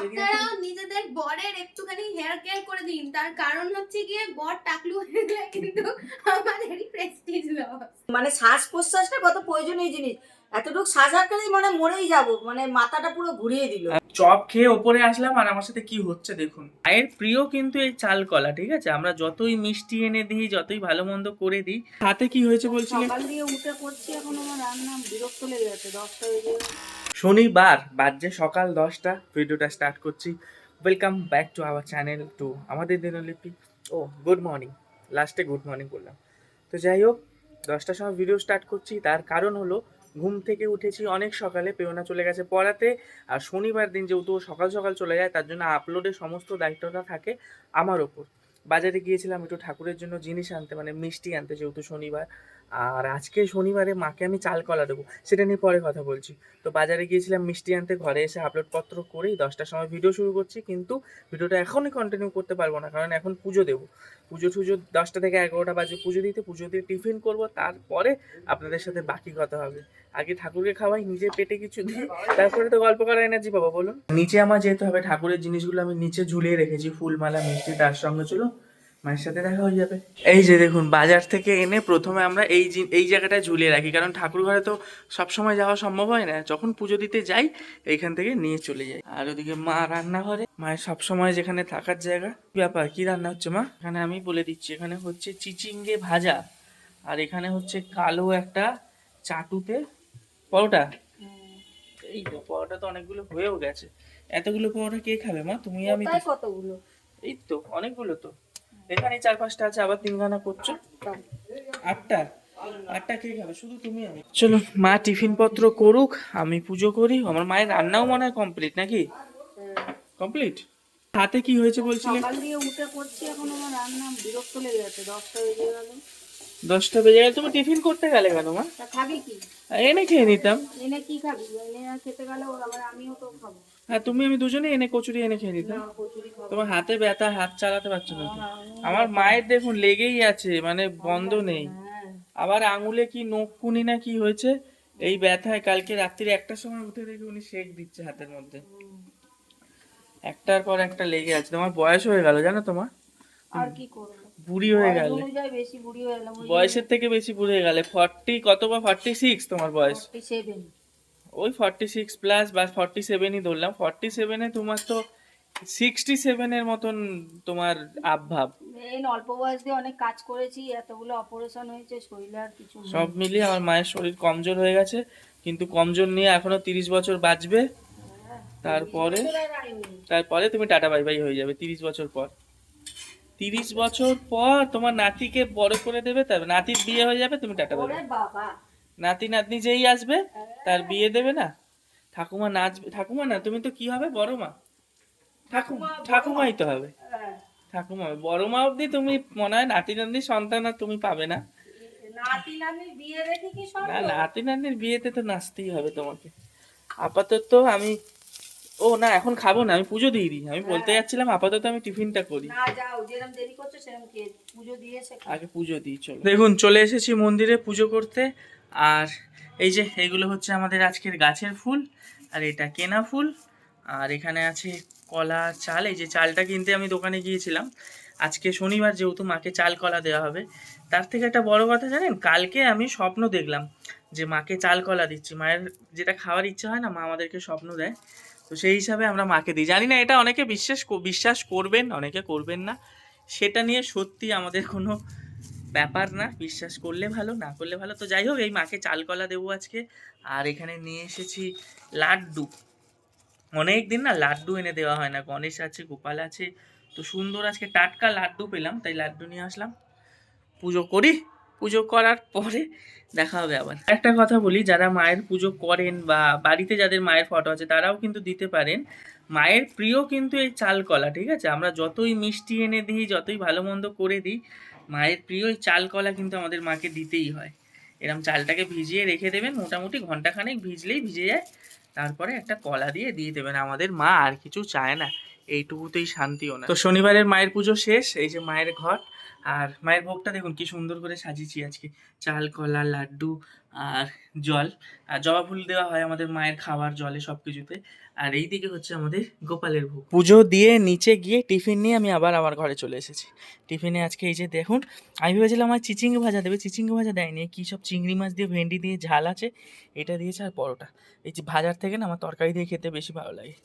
আপনারাও নিজেদের বরের একটুখানি হেয়ার কেয়ার করে দিন, তার কারণ হচ্ছে গিয়ে বর টাকলু হয়ে গেলে কিন্তু আমাদেরই প্রেস্টিজ লস। মানে শ্বাস প্রশ্বাসটা কত প্রয়োজনীয় জিনিস, এতটুকু সাজার কালেই মানে মরেই যাব, মানে মাথাটা পুরো ঘুরিয়ে দিল। চপ খেয়ে ওপরে আসলাম আর আমার সাথে কি হচ্ছে দেখুন। মায়ের প্রিয় কিন্তু এই চাল কলা, ঠিক আছে? আমরা যতই মিষ্টি এনে দিই, যতই ভালো মন্দ করে দিই, হাতে কি হয়েছে বলছিলে? সকাল দিয়ে উঠে করছি, এখন আমার রান্না বিরক্ত লেগে গেছে, 10টা বেজে গেছে। শনিবার বাজে সকাল 10টা, ভিডিওটা স্টার্ট করছি। Welcome back to our channel, to আমাদের দিনলিপি। ও গুড মর্নিং, লাস্টে গুড মর্নিং বললাম। তো যাই হোক, 10টার সময় ভিডিও স্টার্ট করছি। তার কারণ হলো ঘুম থেকে উঠেছি অনেক সকালে, পেওনা চলে গেছে পড়াতে। আর শনিবার দিন যেহেতু সকাল সকাল চলে যায়, তার জন্য আপলোডের সমস্ত দায়িত্বটা থাকে আমার ওপর। বাজারে গিয়েছিলাম একটু ঠাকুরের জন্য জিনিস আনতে, মানে মিষ্টি আনতে, যেহেতু শনিবার। আর আজকে শনিবারে মাকে আমি চাল কলা দেবো, সেটা নিয়ে পরে কথা বলছি। তো বাজারে গিয়েছিলাম মিষ্টি আনতে, ঘরে এসে আপলোডপত্র করেই 10টার সময় ভিডিও শুরু করছি। কিন্তু ভিডিওটা এখনই কন্টিনিউ করতে পারবো না, কারণ এখন পুজো দেবো। পুজো 10টা থেকে 11টা বাজে পুজো দিতে, পুজো দিয়ে টিফিন করব, তারপরে আপনাদের সাথে বাকি কথা হবে। আগে ঠাকুরকে খাওয়াই, নিজের পেটে কিছু দিই, তারপরে তো গল্প করার এনার্জি পাবো বলুন। নিচে আমার যেতে হবে, ঠাকুরের জিনিসগুলো আমি নিচে ঝুলিয়ে রেখেছি, ফুলমালা মিষ্টি, তার সঙ্গে ছিল মায়ের সাথে দেখা হয়ে যাবে। এই যে দেখুন, বাজার থেকে এনে প্রথমে আমরা এই জায়গাটায় ঝুলিয়ে রাখি, কারণ ঠাকুর ঘরে তো সবসময় যাওয়া সম্ভব হয় না। যখন পুজো দিতে যাই এইখান থেকে নিয়ে চলে যাই। আর ওদিকে মা রান্নাঘরে, মায়ের সবসময় যেখানে থাকার জায়গা। ব্যাপার কি রান্না হচ্ছে মা? এখানে আমি বলে দিচ্ছি, এখানে হচ্ছে চিচিঙ্গে ভাজা, আর এখানে হচ্ছে কালো একটা চাটুতে পরোটা। এই তো পরোটা তো অনেকগুলো হয়েও গেছে। এতগুলো পরোটা কে খাবে মা? তুমি আমি তো। কতগুলো? এই তো অনেকগুলো তো, এখানে 4-5টা আছে, আবার 3খানা করছো। 8টা? 8টা কে খাবে? শুধু তুমি আমি। চলো মা টিফিন পত্র করুক, আমি পুজো করি। আমার মায়ের রান্নাও মনে হয় কমপ্লিট নাকি? কমপ্লিট। হাতে কি হয়েছে বলছিলে? সকাল দিয়ে উঠে করছি, এখন আমার রান্না বিরক্ত লেগে গেছে, 10টা বেজে গেল। 10টা বেজে গেলে তুমি টিফিন করতে গেলে কেন মা? তা খাবি কি? এনে খেয়ে নিতাম। এনে কি খাবি? এনে আর খেতে গেলে ওর আবার আমিও তো খাবো। হ্যাঁ, তুমি আমি দুজনে এনে কচুরি এনে খেয়ে নিতাম। কচুরি খাবো। তোমার হাতে ব্যথা, হাত চালাতে পারছো না তো। আমার মায়ের দেখুন লেগেই আছে, মানে বন্ধ নেই। হ্যাঁ। আবার আঙুলে কি নখকুনি না কি হয়েছে, এই ব্যথায় কালকে রাত্রিরে 1টার সময় উঠে দেখি উনি শেক দিচ্ছে হাতের মধ্যে। একটার পর একটা লেগে আছে। তোমার বয়স হয়ে গেল জানো তোমার, আর কি করবো, বুড়ি হয়ে গেলে। অনুযায়ী বেশি বুড়ি হয়ে গেলাম। বয়সের থেকে বেশি বুড়ি হয়ে গেলে। 40 কত বা 46 তোমার বয়স? 47। ওই 46 প্লাস বা 47ই ধরলাম। 47-এ তোমার তো 67-এর মতন তোমার আবভাব। এই অল্প বয়স দিয়ে অনেক কাজ করেছি, এতগুলো অপারেশন হয়েছে, শরীরে আর কিছু নেই। সব মিলিয়ে আমার মায়ের শরীর কমজোর হয়ে গেছে, কিন্তু কমজোর নিয়ে এখনো 30 বছর বাঁচবে। তারপরে তুমি টাটা বাই বাই হয়ে যাবে 30 বছর পর। 30 বছর পর তোমার নাতিকে বড় করে দেবে, তারপর নাতির বিয়ে হয়ে যাবে, তুমি টাটা বাই বাই। বাবা, নাতি নাতনি যেই আসবে তার বিয়ে দেবে না? ঠাকুমা নাচবে, ঠাকুমা না, তুমি তো কি হবে, বড় মা। ঠাকুমাই তো হবে। ঠাকুমা হবে। বড় মা অব্দি তুমি মনে হয় নাতি নাতনির সন্তান আর তুমি পাবে না। নাতি নাতনির বিয়ে দেখে কি সব? না, নাতি নাতনির বিয়েতে তো নাচতেই হবে তোমাকে। আপাতত আমি, ও না এখন খাবো না, আমি পুজো দিয়ে দিই। আমি বলতে যাচ্ছিলাম আপাতত আমি টিফিনটা করি। না যাও, যেরকম দেরি করছো সেরকম কে পুজো দিয়েছে। আগে পুজো দিই চলো। দেখুন চলে এসেছি মন্দিরে পুজো করতে। আর এই যে এগুলো হচ্ছে আমাদের আজকের গাছের ফুল, আর এটা কেনা ফুল। আর এখানে আছে কলা, চাল। এই যে চালটা কিনতে আমি দোকানে গিয়েছিলাম। আজকে শনিবার যেহেতু মাকে চাল কলা দেওয়া হবে। তার থেকে একটা বড় কথা জানেন, কালকে আমি স্বপ্ন দেখলাম যে মাকে চাল কলা দিচ্ছি। মায়ের যেটা খাওয়ার ইচ্ছা হয় না, মা আমাদেরকে স্বপ্ন দেয়। তো সেই হিসাবে আমরা মাকে দিই। জানি না এটা অনেকে বিশ্বাস করবেন, অনেকে করবেন না। সেটা নিয়ে সত্যি আমাদের কোনো ব্যাপার না, বিশ্বাস করলে ভালো, না করলে ভালো। তো যাই হোক, এই মাকে চাল কলা দেবো আজকে। আর এখানে নিয়ে এসেছি লাড্ডু। অনেক দিন না লাড্ডু এনে দেওয়া হয় না, গণেশ আছে, গোপাল আছে। তো সুন্দর আজকে টাটকা লাড্ডু পেলাম, তাই লাড্ডু নিয়ে আসলাম। পুজো করি, পুজো করার পরে দেখা হবে আবার। একটা কথা বলি, যারা মায়ের পুজো করেন বা বাড়িতে যাদের মায়ের ফটো আছে তারাও কিন্তু দিতে পারেন। মায়ের প্রিয় কিন্তু এই চাল কলা, ঠিক আছে? আমরা যতই মিষ্টি এনে দিই, যতই ভালো মন্দ করে দিই, মায়ের প্রিয় এই চাল কলা কিন্তু আমাদের মাকে দিতেই হয়। এরকম চালটাকে ভিজিয়ে রেখে দেবেন, মোটামুটি ঘন্টাখানেক ভিজলেই ভিজে যায়। তারপরে একটা কলা দিয়ে দেবেন। আমাদের মা আর কিছু চায় না, এইটুকুতেই শান্তি ওনার। তো শনিবারের মায়ের পুজো শেষ। এই যে মায়ের ঘট, আর মায়ের ভোগটা দেখুন কি সুন্দর করে সাজিয়েছি আজকে, চাল কলা লাড্ডু আর জল, আর জবা ফুল দেওয়া হয় আমাদের মায়ের খাবার জলে সব কিছুতে। আর এইদিকে হচ্ছে আমাদের গোপালের ভোগ। পুজো দিয়ে নিচে গিয়ে টিফিন নিয়ে আমি আবার আমার ঘরে চলে এসেছি। টিফিনে আজকে এই যে দেখুন, আমি ভেবেছিলাম আমার চিচিঙ্গা ভাজা দেবে, চিচিঙ্গা ভাজা দেয়নি, কী সব চিংড়ি মাছ দিয়ে ভেন্ডি দিয়ে ঝাল আছে এটা দিয়েছে, আর পরোটা। এই যে ভাজার থেকে না আমার তরকারি দিয়ে খেতে বেশি ভালো লাগে।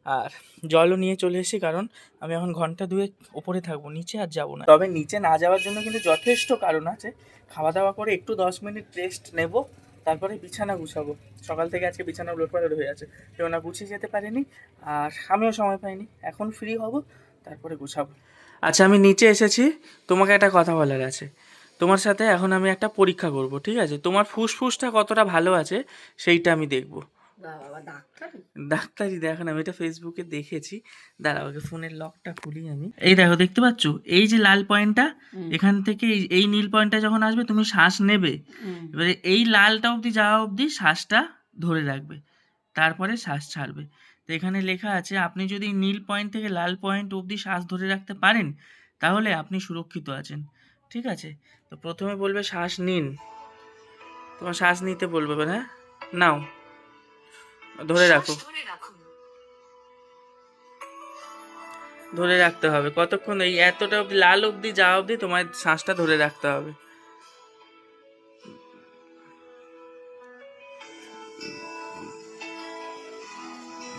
আর জলও নিয়ে চলে এসেছি, কারণ আমি এখন ঘন্টা দুয়েক ওপরে থাকবো, নিচে আর যাবো না। তবে নিচে না যাওয়ার জন্য কিন্তু যথেষ্ট কারণ আছে। খাওয়া দাওয়া করে একটু 10 মিনিট রেস্ট নেব, তারপরে বিছানা গুছাবো। সকাল থেকে আজকে বিছানা উলটপালট হয়ে আছে, কেউ না গুছিয়ে যেতে পারেনি, আর আমিও সময় পাইনি। এখন ফ্রি হব, তারপরে গুছাবো। আচ্ছা, আমি নিচে এসেছি, তোমাকে একটা কথা বলার আছে। তোমার সাথে এখন আমি একটা পরীক্ষা করব, ঠিক আছে? তোমার ফুসফুসটা কতটা ভালো আছে সেইটা আমি দেখবো। বাবা ডাক্তারি ডাক্তারি দেখো না, আমি এটা ফেসবুকে দেখেছি। দাঁড়াও, আগে ফোনের লকটা খুলি আমি। এই দেখো, দেখতে পাচ্ছ এই যে লাল পয়েন্টটা, এখান থেকে এই নীল পয়েন্টটা যখন আসবে তুমি শ্বাস নেবে, এবারে এই লালটা অবধি যাওয়া অবধি শ্বাসটা ধরে রাখবে, তারপরে শ্বাস ছাড়বে। তো এখানে লেখা আছে আপনি যদি নীল পয়েন্ট থেকে লাল পয়েন্ট অবধি শ্বাস ধরে রাখতে পারেন তাহলে আপনি সুরক্ষিত আছেন, ঠিক আছে? তো প্রথমে বলবে শ্বাস নিন, তোমার শ্বাস নিতে বলবে, হ্যাঁ নাও, ধরে রাখো, ধরে রাখতে হবে কতক্ষণ, এই এতটা অবধি লাল অবধি যাওয়া অবধি তোমার শ্বাসটা ধরে রাখতে হবে।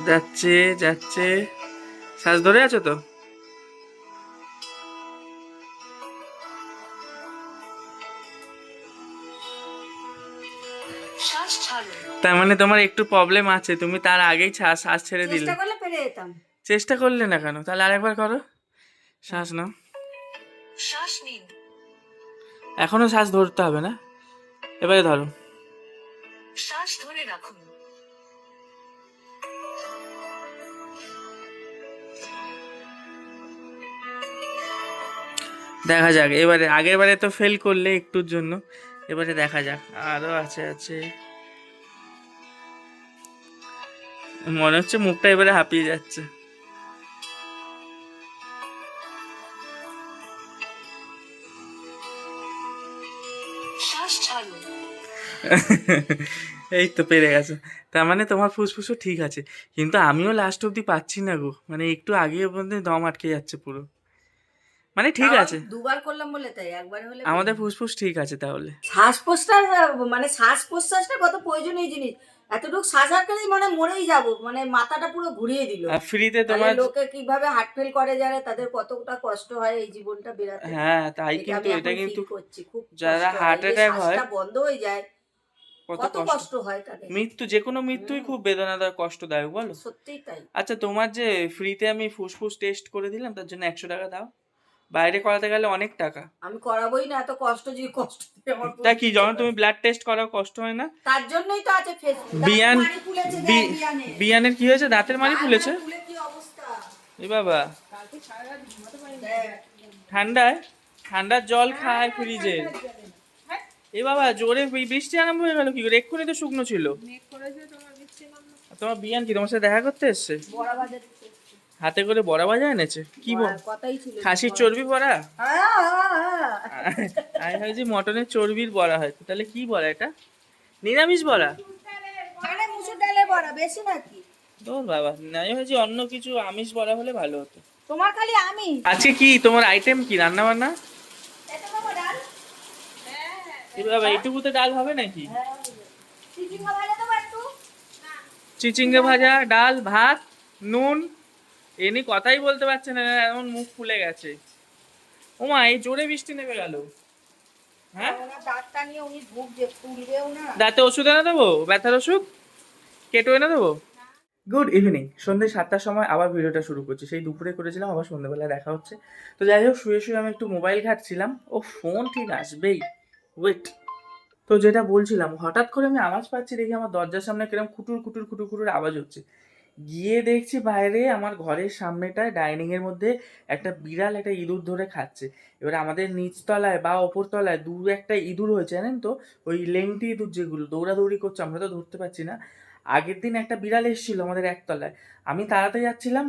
যাচ্ছে যাচ্ছে, শ্বাস ধরে আছো তো? তার মানে তোমার একটু প্রবলেম আছে, তুমি তার আগেই শ্বাস ছেড়ে দিলে। চেষ্টা করলে পেরে যেতাম। চেষ্টা করলে না কেন? তাহলে আরেকবার করো, শ্বাস নাও, শ্বাস নিন, এখনো শ্বাস ধরতে হবে না, এবারে ধরো, শ্বাস ধরে রাখুন। দেখা যাক এবারে, আগের বারে তো ফেল করলে একটুর জন্য, এবারে দেখা যাক। আরো আছে আছে, মনে হচ্ছে মুখটা এবারে হাঁপিয়ে যাচ্ছে। শ্বাস ছাড়ুন। এই তো পেরে গেছো। তার মানে তোমার ফুসফুসও ঠিক আছে, কিন্তু আমিও লাস্ট অব্দি পাচ্ছি না গো, মানে একটু আগে পর্যন্ত দম আটকে যাচ্ছে পুরো। মানে ঠিক আছে, দুবার করলাম বলে তাই, একবার হলে আমাদের ফুসফুস ঠিক আছে তাহলে। শ্বাস প্রশ্বাস, মানে শ্বাস প্রশ্বাসটা কত প্রয়োজনীয় জিনিস। এতটুকু শ্বাসার কালেই মানে মরেই যাব, মানে মাথাটা পুরো ঘুরিয়ে দিল। আর ফ্রিতে তাহলে তোমার, লোকে কিভাবে হার্ট ফেল করে যারা, তাদের কতটা কষ্ট হয় এই জীবনটা বেরাতে। হ্যাঁ তাই, এটা কিন্তু আমি এটা এখন কিন্তু feel করছি, খুব যারা কষ্ট হার্ট হয়। এই যে অ্যাটাক হয়, শ্বাসটা বন্ধ হয়ে যায়, কত কত কষ্ট। কষ্ট হয় তাদের। মৃত্যু, যে কোনো মৃত্যুই খুব বেদনাদায়ক কষ্টদায়ক, বলো? সত্যিই তাই। আচ্ছা, তোমার যে ফ্রিতে আমি ফুসফুস টেস্ট করে দিলাম, তার জন্য 100 টাকা দাও। বাইরে করাতে গেলে অনেক টাকা। আমি করাবোই না, এত কষ্ট, যদি কষ্ট দিয়ে আমার তা কি, যখন তুমি ব্লাড টেস্ট করাও কষ্ট হয় না? তার জন্যই তো আছে ফেসবুক। বিয়ান, মারি ফুলেছে, দেখ বিয়ানে। বিয়ানের কি হয়েছে? দাঁতের মাড়ি ফুলেছে? ফুলে কি অবস্থা। এ বাবা, কালকে সারা রাত ঘুমাতে পারিনি। দেখ। ঠান্ডায়, ঠান্ডার জল খায় ফ্রিজে। এ বাবা, জোরে বৃষ্টি আরম্ভ হয়ে গেল কি করে? এক্ষুনি তো শুকনো ছিল। তোমার বিয়ান কি তোমার সাথে দেখা করতে এসছে? বড়া বাজার হাতে করে বড়া ভাজা এনেছে? কি বল, কথাই ছিল। খাসির চর্বি বড়া? হ্যাঁ। আমি ভাবছি মটনের চর্বির বড়া হয়তো, তাহলে কি বড়া এটা? নিরামিষ বড়া? মানে মুসুর ডালের বড়া, বেশি নাকি? তোর বাবা, আমি ভাবছি অন্য কিছু আমিষ বড়া হলে ভালো হতো। তোমার খালি আমি। আজকে কি তোমার আইটেম, কি রান্না বান্না? এটা বাবা ডাল। এ বাবা, এইটুকুতে ডাল হবে নাকি? চিচিঙ্গা ভাজা দেবো একটু। চিচিঙ্গে ভাজা, ডাল, ভাত, নুন, এনি কথাই বলতে পারছে না, এমন মুখ ফুলে গেছে। ওমা, এই জোরে বৃষ্টি নেমে গেল। হ্যাঁ, ওনার ডাক্তার নিয়ে উনি ভুগছে, তুলবেও না। দাঁতে ওষুধ এনে দেবো, ব্যথার ওষুধ কেটো এনে দেবো। গুড ইভিনিং, সন্ধ্যে 7টার সময় আবার ভিডিওটা শুরু করছি। সেই দুপুরে করেছিলাম, আবার সন্ধ্যেবেলায় দেখা হচ্ছে। তো যাই হোক, শুয়ে শুয়ে আমি একটু মোবাইল ঘাঁটছিলাম। ও ফোন ঠিক আসবেই, ওয়েট। তো যেটা বলছিলাম, হঠাৎ করে আমি আওয়াজ পাচ্ছি, দেখি আমার দরজার সামনে কিরকম খুটুর খুটুর খুটুর খুটুর আওয়াজ হচ্ছে। গিয়ে দেখছি বাইরে আমার ঘরের সামনেটায় ডাইনিং এর মধ্যে একটা বিড়াল একটা ইঁদুর ধরে খাচ্ছে। এবার আমাদের নিচতলায় বা ওপরতলায় একটা ইঁদুর হয়েছে, জানেন তো? ওই লেংটি ইঁদুর যেগুলো দৌড়াদৌড়ি করছে, আমরা তো ধরতে পারছি না। আগের দিন একটা বিড়াল এসেছিল আমাদের একতলায়, আমি তাড়াতাড়ি যাচ্ছিলাম,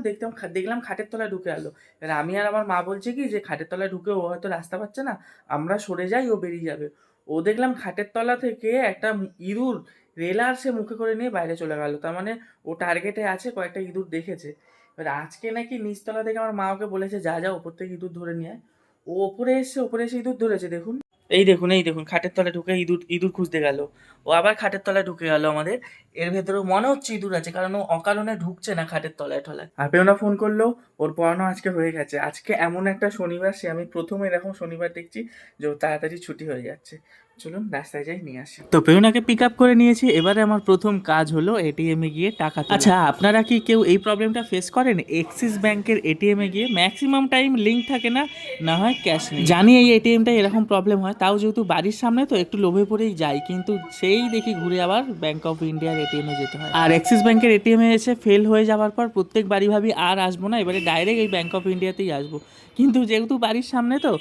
দেখলাম খাটের তলায় ঢুকে এলো। এবার আমি আর আমার মা বলছে কি যে খাটের তলায় ঢুকে ও হয়তো রাস্তা পাচ্ছে না, আমরা সরে যাই, ও বেরিয়ে যাবে। ও দেখলাম খাটের তলা থেকে একটা ইঁদুর রেলার সে মুখে করে নিয়ে বাইরে চলে গেল। তার মানে ও টার্গেটে আছে, কয়েকটা ইঁদুর দেখেছে। এবার আজকে নাকি নিচতলা থেকে আমার মা ওকে বলেছে যা যা ওপর থেকে ইঁদুর ধরে নিয়ে আয়। ও ওপরে এসে ইঁদুর ধরেছে। দেখুন এই দেখুন খাটের তলায় ঢুকে ইঁদুর খুঁজতে গেল। ও আবার খাটের তলায় ঢুকে গেল আমাদের। এর ভেতরেও মনে হচ্ছে ইঁদুর আছে, কারণ ও অকারণে ঢুকছে না খাটের তলায় টলায়। আর পেওনা ফোন করলো, ওর পড়ানো আজকে হয়ে গেছে। আজকে এমন একটা শনিবার, সে আমি প্রথম এরকম শনিবার দেখছি যে ও তাড়াতাড়ি ছুটি হয়ে যাচ্ছে। চলুন রাস্তায় যাই নিয়ে আসি। তো পেওনাকে পিক আপ করে নিয়েছি। এবারে আমার প্রথম কাজ হলো এটিএম এ গিয়ে টাকা তোলা। আচ্ছা, আপনারা কি কেউ এই প্রবলেমটা ফেস করেন? এক্সিস ব্যাংকের এটিএম এ গিয়ে ম্যাক্সিমাম টাইম লিঙ্ক থাকে না, না হয় ক্যাশ নেই। জানি এই এটিএমটা এরকম প্রবলেম হয়, তাও যেহেতু বাড়ির সামনে তো একটু লোভে পড়েই যাই, কিন্তু সেই দেখি ঘুরে আবার ব্যাংক অফ ইন্ডিয়ার এটিএম এ যেতে হয়। আর এক্সিস ব্যাংকের এটিএম এ এসে ফেল হয়ে যাওয়ার পর প্রত্যেক বাড়ি ভাবি আর আসবো না, এবারে ডাইরেক্ট এই ব্যাংক অফ ইন্ডিয়াতেই আসবো। কিন্তু যেহেতু বাড়ির সামনে তো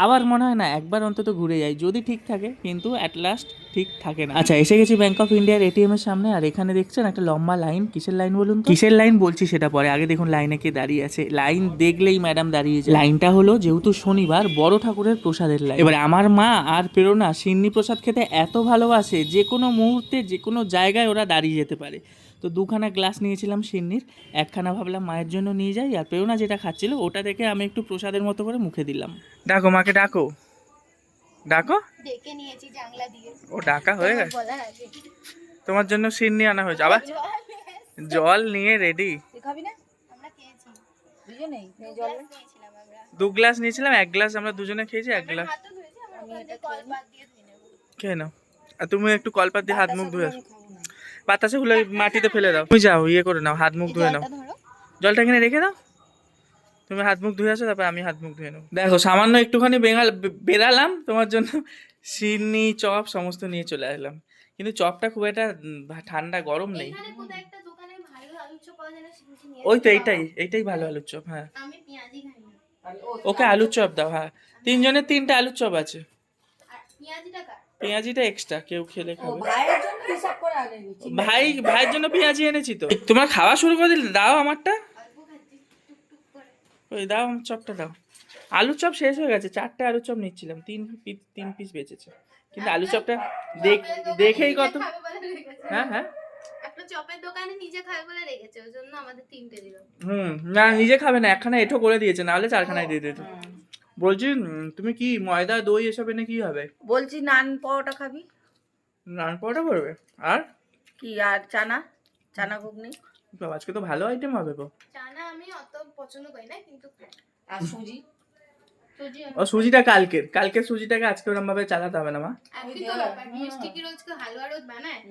আবার মনে হয় না একবার অন্তত ঘুরে যাই, যদি ঠিক থাকে, কিন্তু অ্যাট লাস্ট ঠিক থাকে না। আচ্ছা, এসে গেছি ব্যাংক অফ ইন্ডিয়ার এটিএম এর সামনে। আর এখানে দেখছেন একটা লম্বা লাইন। কিসের লাইন বলুন তো? কিসের লাইন বলছি সেটা পরে, আগে দেখুন লাইনে কে দাঁড়িয়ে আছে। লাইন দেখলেই ম্যাডাম দাঁড়িয়ে যায়। লাইনটা হলো যেহেতু শনিবার, বড় ঠাকুরের প্রসাদের লাইন। এবার আমার মা আর প্রেরণা সিন্নি প্রসাদ খেতে এত ভালোবাসে, যে কোনো মুহূর্তে যে কোনো জায়গায় ওরা দাঁড়িয়ে যেতে পারে। তো দুখানা গ্লাস নিয়েছিলাম সিন্নির, একখানা ভাবলাম মায়ের জন্য নিয়ে যাই, আর প্রেরণা যেটা খাচ্ছিল ওটা দেখে আমি একটু প্রসাদের মতো করে মুখে দিলাম। ডাকো মাকে, ডাকো ডাকো। ডেকে নিয়েছি জানলা দিয়ে। ও ডাকা হয়ে গেছে? বলার আগে তোমার জন্য সিন্নি আনা হয়েছে। আবার জল নিয়ে রেডি। তুই খাবি না? আমরা খেয়েছি, দুজনেই জল নিয়েছিলাম আমরা। 2 গ্লাস নিয়েছিলাম, 1 গ্লাস আমরা দুজনে খেয়েছি, 1 গ্লাস হাতও ধুয়েছি, আমরা ওখান থেকে কলপাত দিয়ে ধুয়ে নেবো। খেয়ে নাও। আর তুমি একটু কলপাত দিয়ে হাত মুখ ধুয়ে আমি খাবো না। বাতাসাগুলো মাটিতে ফেলে দাও। তুমি যাও ইয়ে করে নাও, হাত মুখ ধুয়ে নাও। জলটা ধরো। জলটা এখানে রেখে দাও, তুমি হাত মুখ ধুয়ে আসো, তারপর আমি হাত মুখ ধুয়ে নেবো। দেখো সামান্য একটুখানি বেরালাম তোমার জন্য, সিন্নি চপ সমস্ত নিয়ে চলে আসলাম। কিন্তু চপটা খুব একটা ঠান্ডা গরম নেই। এখানে কোথায় একটা দোকানে ভালো আলুর চপ পাওয়া যায় না, সেখানে নিয়ে ওই তো এসেছি। এইটাই ভালো আলুর চপ। হ্যাঁ, আমি পেঁয়াজি খাই না। ওকে আলুর চপ দাও। হ্যাঁ, 3 জনের 3টা আলুর চপ আছে। আর পেঁয়াজিটা কার? পেঁয়াজিটা এক্সট্রা, কেউ খেলে ও খাবে। ভাইয়ের জন্য হিসাব করে আনে নিচ্ছি। ভাইয়ের জন্য পেঁয়াজি এনেছি তো। তোমরা খাওয়া শুরু করে দিলে, দাও আমারটা। অল্প খাচ্ছি, টুকটুক করে। ওই দাও আমার চপটা দাও। আলুর চপ শেষ হয়ে গেছে, 4টে আলুর চপ নিচ্ছিলাম, 3 পিস বেঁচেছে। কিন্তু আলু চপটা দেখেই কত। খাবে বলে রেখেছে। হ্যাঁ একটা চপের দোকানে নিজে খাবে বলে রেখেছে, ওই জন্য আমাদের 3টে দিল। না নিজে খাবে না, একখানা এঠো করে দিয়েছে, নাহলে 4খানায় দিয়ে দিত। বলছি তুমি কি ময়দা দই এসব এনে কি হবে? বলছি নান পরোটা খাবি নান পরোটা করবে? আর কি? আর চানা ঘুগনি বাবা, আজকে তো ভালো আইটেম হবে গো। চানা আমি অত পছন্দ করি না, কিন্তু খাই। আর সুজি। সুজি ও সুজিটা কালকের সুজিটাকে আজকে ওরকম ভাবে চালাতে হবে না মা। একই তো ব্যাপার, মিষ্টি কি রোজকে হালুয়া রোজ বানায়?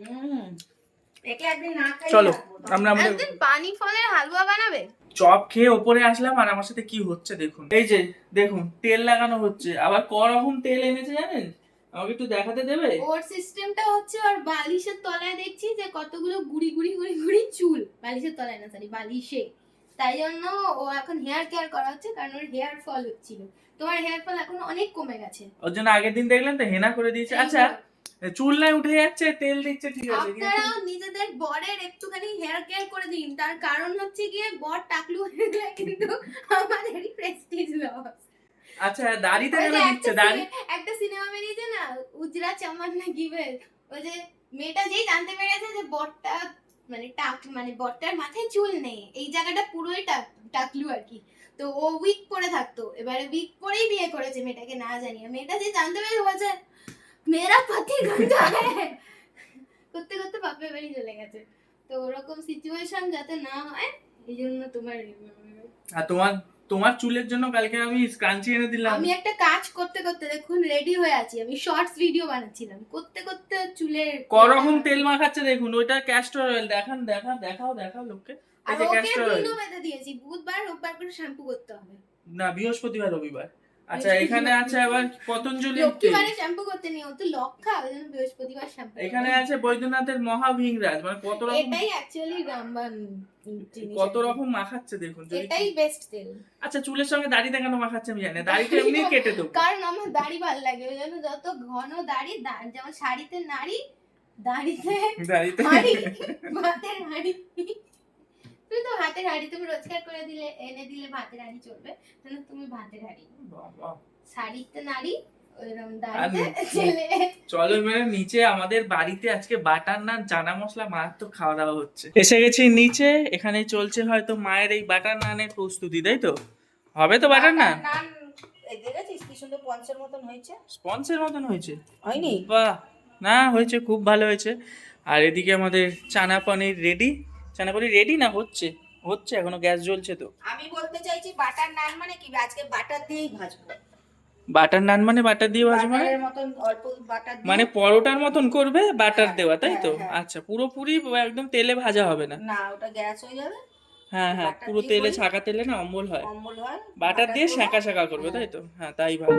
একে একদিন না খাই। চলো আমরা একদিন পানি ফলের হালুয়া বানাবে। চপ খেয়ে ওপরে আসলাম, আর আমার সাথে কি হচ্ছে দেখুন। এই যে দেখুন তেল লাগানো হচ্ছে, আবার করকম তেল এনেছে জানেন, আমাকে একটু দেখাতে দেবে? ওর সিস্টেমটা হচ্ছে ওর বালিশের তলায় দেখছি যে কতগুলো গুড়ি গুড়ি গুড়ি গুড়ি চুল, বালিশের তলায় না সরি বালিশে। তাই জন্য ও এখন হেয়ার কেয়ার করা হচ্ছে, কারণ ওর হেয়ার ফল হচ্ছিল। তোমার হেয়ার ফল এখন অনেক কমে গেছে। ওর জন্য আগের দিন দেখলেন তো হেনা করে দিয়েছে। আচ্ছা চুল নাই উঠে যাচ্ছে, তেল দিচ্ছে, ঠিক আছে, কিন্তু আপনারাও নিজেদের বরের একটুখানি হেয়ার কেয়ার করে দিন, তার কারণ হচ্ছে গিয়ে বর টাকলু হয়ে গেলে কিন্তু আমাদেরই প্রেস্টিজ লস। আচ্ছা দাড়িতে কেন দিচ্ছে? দাড়ি একটা সিনেমা বেরিয়েছে না, উজরা চামান না গিবে, ওই যে মেয়েটা যেই জানতে পেরেছে যে বরটা মানে বরটার মাথায় চুল নেই, এই জায়গাটা পুরোই টাকলু আর কি। তো ও উইক পরে থাকতো, এবারে উইক পরেই বিয়ে করেছে মেয়েটাকে না জানিয়ে। মেয়েটা যে জানতে পেরেছে বলছে মেরা পতি গন্ধা হ্যায় করতে করতে বাপের বাড়ি চলে গেছে। তো ওরকম সিচুয়েশন যাতে না হয় এই জন্য আর তোমার চুলের জন্য কালকে আমি স্ক্রাঞ্চি এনে দিলাম। আমি একটা কাজ করতে করতে দেখুন রেডি হয়ে আছি, আমি শর্টস ভিডিও বানাচ্ছিলাম, করতে করতে চুলে করকম তেল মাখাচ্ছে দেখুন, ওইটা ক্যাস্টর অয়েল। দেখাও লোককে। আর এই যে ওকে ক্যাস্টর অয়েল। দিনও বেঁধে দিয়েছি, বুধবার রোববার করে শ্যাম্পু করতে হবে। না, বৃহস্পতিবার রবিবার। আচ্ছা এখানে আছে আবার পতঞ্জলি তেল, লক্ষ্মীবারে শ্যাম্পু করতে নিও, তো লক্ষা ওই জন্য বৃহস্পতিবার শ্যাম্পু। এখানে আছে বৈদ্যনাথের মহাভিংরাজ, মানে কত রকম, এটাই অ্যাকচুয়ালি রামবান জিনিস, কত রকম মাখাচ্ছে দেখুন। যদি এটাই বেস্ট তেল। আচ্ছা চুলের সঙ্গে দাড়িতে কেন মাখাচ্ছে আমি জানি না, দাড়িটা এমনি কেটে দেবো। কারণ আমার দাড়ি ভালো লাগে, ওই জন্য যত ঘন দাড়ি যেমন শাড়িতে নারী দাঁড়িতে দাঁড়িতে হাঁড়ি, ভাতের হাঁড়ি। তুই তো ভাতের হাঁড়ি, তুমি রোজগার করে দিলে, এনে দিলে ভাতের হাঁড়ি চলবে, তাহলে তুমি ভাতের হাঁড়ি। বাবা। শাড়িতে নারী, ওইরকম আর দাঁড়িতে ছেলে। চলো মানে নিচে আমাদের বাড়িতে আজকে বাটার নান চানা মশলা মারাত্মক খাওয়া দাওয়া হচ্ছে। এসে গেছি নিচে, এখানে চলছে হয়তো মায়ের এই বাটার নানের প্রস্তুতি, তাই তো? হবে তো বাটার নান? নান এই দেখেছিস কি সুন্দর পঞ্চের মতন হয়েছে, স্পঞ্জের মতন হয়েছে। হয়নি? বাহ, না হয়েছে, খুব ভালো হয়েছে। আর এদিকে আমাদের চানা পনির রেডি। চানা পনির রেডি না হচ্ছে? হচ্ছে, এখনো গ্যাস জ্বলছে তো। আমি বলতে চাইছি বাটার নান মানে কি, আজকে বাটার দিয়েই ভাজবো। বাটার নান মানে বাটার দিয়ে ভাজবো মানে? বাটারের মতন অল্প বাটার দিয়ে, মানে পরোটার মতন করবে বাটার হ্যাঁ, দেওয়া, তাই তো? হ্যাঁ, হ্যাঁ। আচ্ছা, পুরোপুরি একদম তেলে ভাজা হবে না? না ওটা গ্যাস হয়ে যাবে, হ্যাঁ হ্যাঁ, বাটার পুরো দিয়ে তেলে করি। ছাকা তেলে না অম্বল হয়। অম্বল হয়, বাটার দিয়ে দেবো। সেঁকা সেঁকা করবে, হ্যাঁ। তাই তো? হ্যাঁ, তাই ভালো।